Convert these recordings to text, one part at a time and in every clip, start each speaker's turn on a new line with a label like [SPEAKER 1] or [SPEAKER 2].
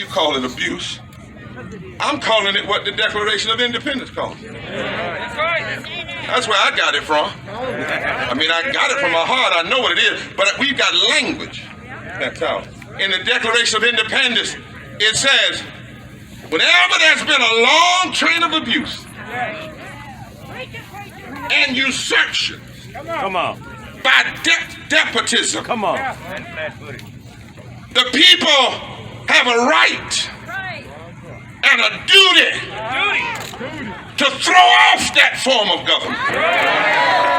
[SPEAKER 1] you call it abuse. I'm calling it what the Declaration of Independence calls it. That's where I got it from. I mean, I got it from my heart. I know what it is. But we've got language. That's out. In the Declaration of Independence, it says, whenever there's been a long train of abuse and usurpation by despotism, the people have a right and a duty to throw off that form of government.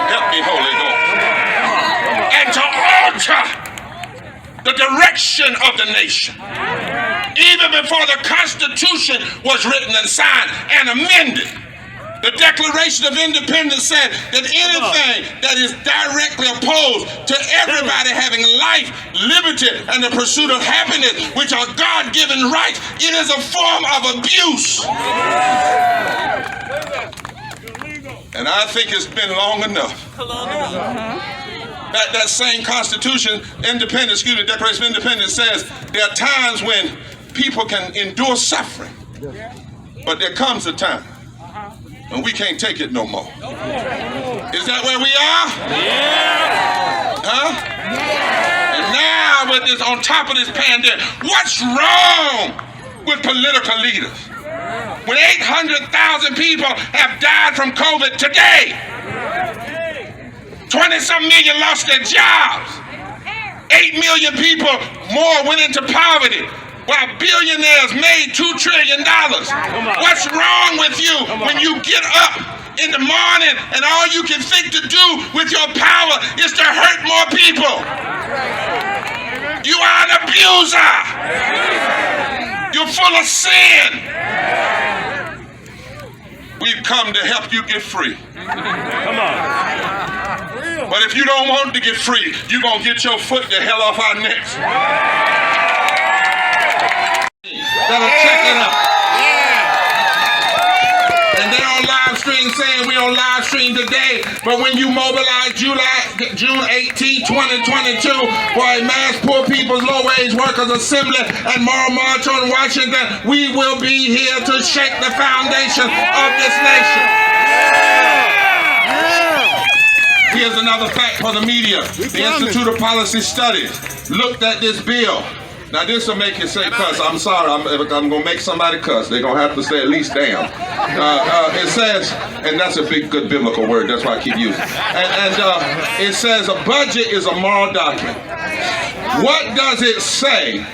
[SPEAKER 1] Help me, Holy Ghost. And to alter the direction of the nation. Even before the Constitution was written and signed and amended, the Declaration of Independence said that anything that is directly opposed to everybody having life, liberty, and the pursuit of happiness, which are God-given rights, it is a form of abuse. And I think it's been long enough. That same Constitution, Declaration of Independence says there are times when people can endure suffering, but there comes a time when we can't take it no more. Is that where we are? Yeah. Huh? Yeah. And now with this, on top of this pandemic, what's wrong with political leaders? When 800,000 people have died from COVID today, 20-some million lost their jobs, 8 million people more went into poverty, while billionaires made $2 trillion. What's wrong with you when you get up in the morning and all you can think to do with your power is to hurt more people? You are an abuser. You're full of sin. We've come to help you get free. But if you don't want to get free, you're going to get your foot the hell off our necks. That'll check it out. And they're on live stream saying we on live stream today, but when you mobilize June 18, 2022 for a mass poor people's low-wage workers assembly and moral march on Washington, we will be here to shake the foundation of this nation. Here's another fact for the media. The Institute of Policy Studies looked at this bill. Now this will make you say cuss. I'm sorry, I'm going to make somebody cuss. They're going to have to say at least damn. It says, and that's a big, good biblical word, that's why I keep using it. And it says a budget is a moral document. What does it say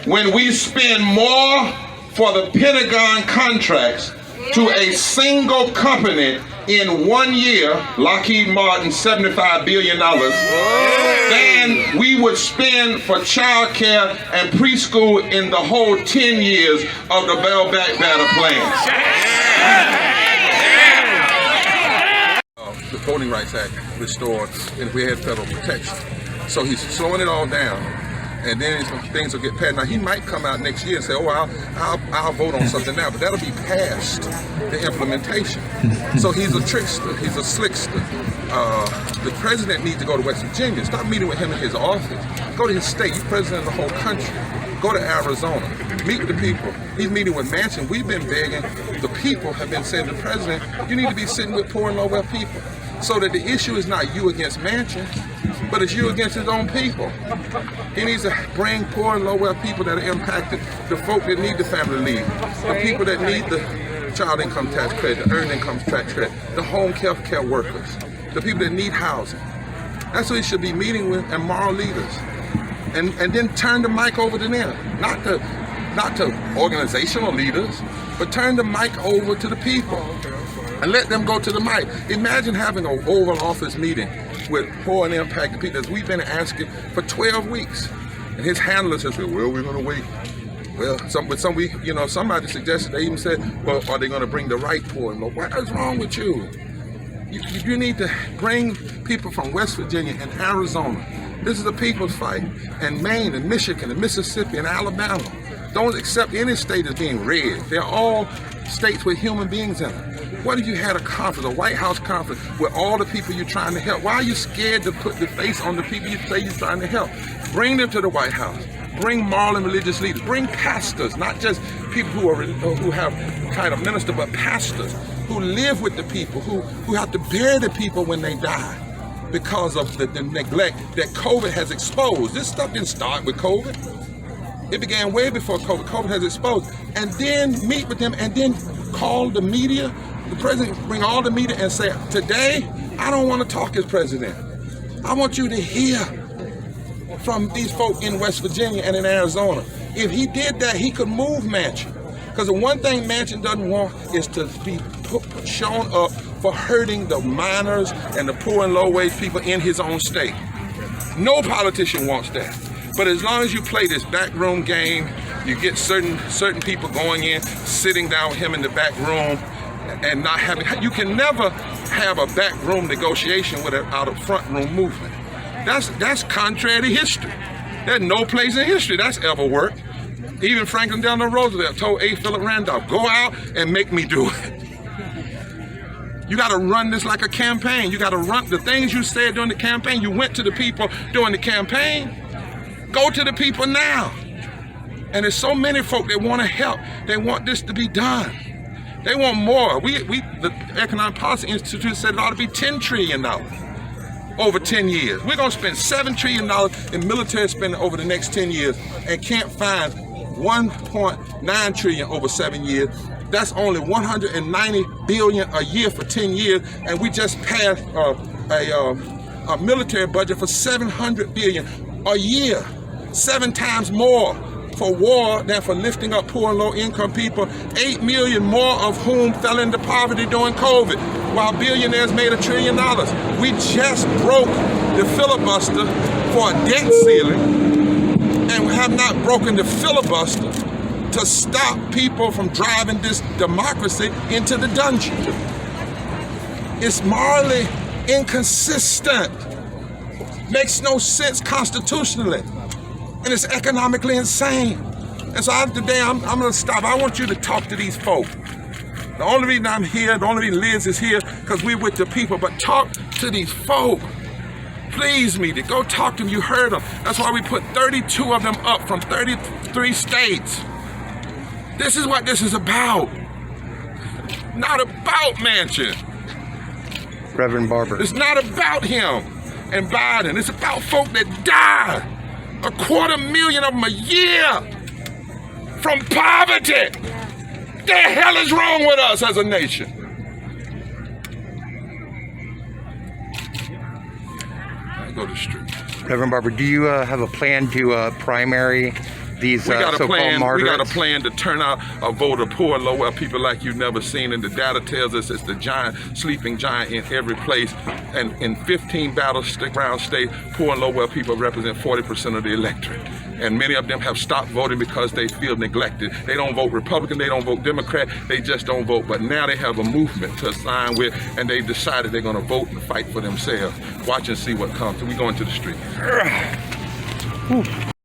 [SPEAKER 1] when we spend more for the Pentagon contracts to a single company in 1 year, Lockheed Martin, $75 billion, than we would spend for child care and preschool in the whole 10 years of the Build Back Better plan?
[SPEAKER 2] The Voting Rights Act restored, and we had federal protection. So he's slowing it all down, and then things will get passed. Now he might come out next year and say, "Oh, I'll vote on something now," but that'll be past the implementation. So he's a trickster. He's a slickster. The president needs to go to West Virginia. Stop meeting with him in his office. Go to his state. He's president of the whole country. Go to Arizona. Meet with the people. He's meeting with Manchin. We've been begging. The people have been saying to the president, you need to be sitting with poor and low-wealth people. So that the issue is not you against Manchin, but it's you against his own people. He needs to bring poor and low-wealth people that are impacted, the folk that need the family leave, the people that need the child income tax credit, the earned income tax credit, the home health care workers, the people that need housing. That's who he should be meeting with, and moral leaders. And then turn the mic over to them, not to organizational leaders, but turn the mic over to the people and let them go to the mic. Imagine having an Oval Office meeting with poor and impacted people, as we've been asking for 12 weeks. And his handler says, well, we're going to wait. Well, somebody suggested, they even said, well, are they going to bring the right poor and low? What is wrong with you? You need to bring people from West Virginia and Arizona. This is a people's fight. And Maine and Michigan and Mississippi and Alabama. Don't accept any state as being red. They're all states with human beings in them. What if you had a conference, a White House conference, with all the people you're trying to help? Why are you scared to put the face on the people you say you're trying to help? Bring them to the White House. Bring moral and religious leaders. Bring pastors, not just people who have kind of minister, but pastors who live with the people, who have to bury the people when they die because of the neglect that COVID has exposed. This stuff didn't start with COVID. It began way before COVID. COVID has exposed. And then meet with them and then call the media. The president bring all the media and say, today, I don't want to talk as president. I want you to hear from these folk in West Virginia and in Arizona. If he did that, he could move Manchin. Because the one thing Manchin doesn't want is to be shown up for hurting the miners and the poor and low-wage people in his own state. No politician wants that. But as long as you play this backroom game, you get certain people going in, sitting down with him in the back room, and not having, you can never have a backroom negotiation without a front room movement. That's contrary to history. There's no place in history that's ever worked. Even Franklin Delano Roosevelt told A. Philip Randolph, go out and make me do it. You got to run this like a campaign. You got to run the things you said during the campaign. You went to the people during the campaign. Go to the people now. And there's so many folk that want to help. They want this to be done. They want more. The Economic Policy Institute said it ought to be $10 trillion over 10 years. We're going to spend $7 trillion in military spending over the next 10 years and can't find $1.9 trillion over 7 years. That's only $190 billion a year for 10 years, and we just passed a military budget for $700 billion a year, 7 times more for war than for lifting up poor and low-income people, 8 million more of whom fell into poverty during COVID, while billionaires made $1 trillion. We just broke the filibuster for a debt ceiling, and have not broken the filibuster to stop people from driving this democracy into the dungeon. It's morally inconsistent, makes no sense constitutionally, and it's economically insane. And so today I'm gonna stop. I want you to talk to these folk. The only reason I'm here, the only reason Liz is here, because we're with the people, but talk to these folk. Please me to go talk to them. You heard them. That's why we put 32 of them up from 33 states. This is what this is about. Not about Manchin.
[SPEAKER 3] Reverend Barber.
[SPEAKER 2] It's not about him and Biden. It's about folk that die. 250,000 of them a year from poverty. The hell is wrong with us as a nation? I go to the street.
[SPEAKER 3] Reverend Barber, do you have a plan to primary these so-called moderates?
[SPEAKER 2] We got a plan to turn out a vote of poor and low-wealth people like you've never seen, and the data tells us it's the giant, sleeping giant in every place. And in 15 battleground states, poor and low-wealth people represent 40% of the electorate. And many of them have stopped voting because they feel neglected. They don't vote Republican, they don't vote Democrat, they just don't vote. But now they have a movement to sign with, and they've decided they're gonna vote and fight for themselves. Watch and see what comes. So we go into the street.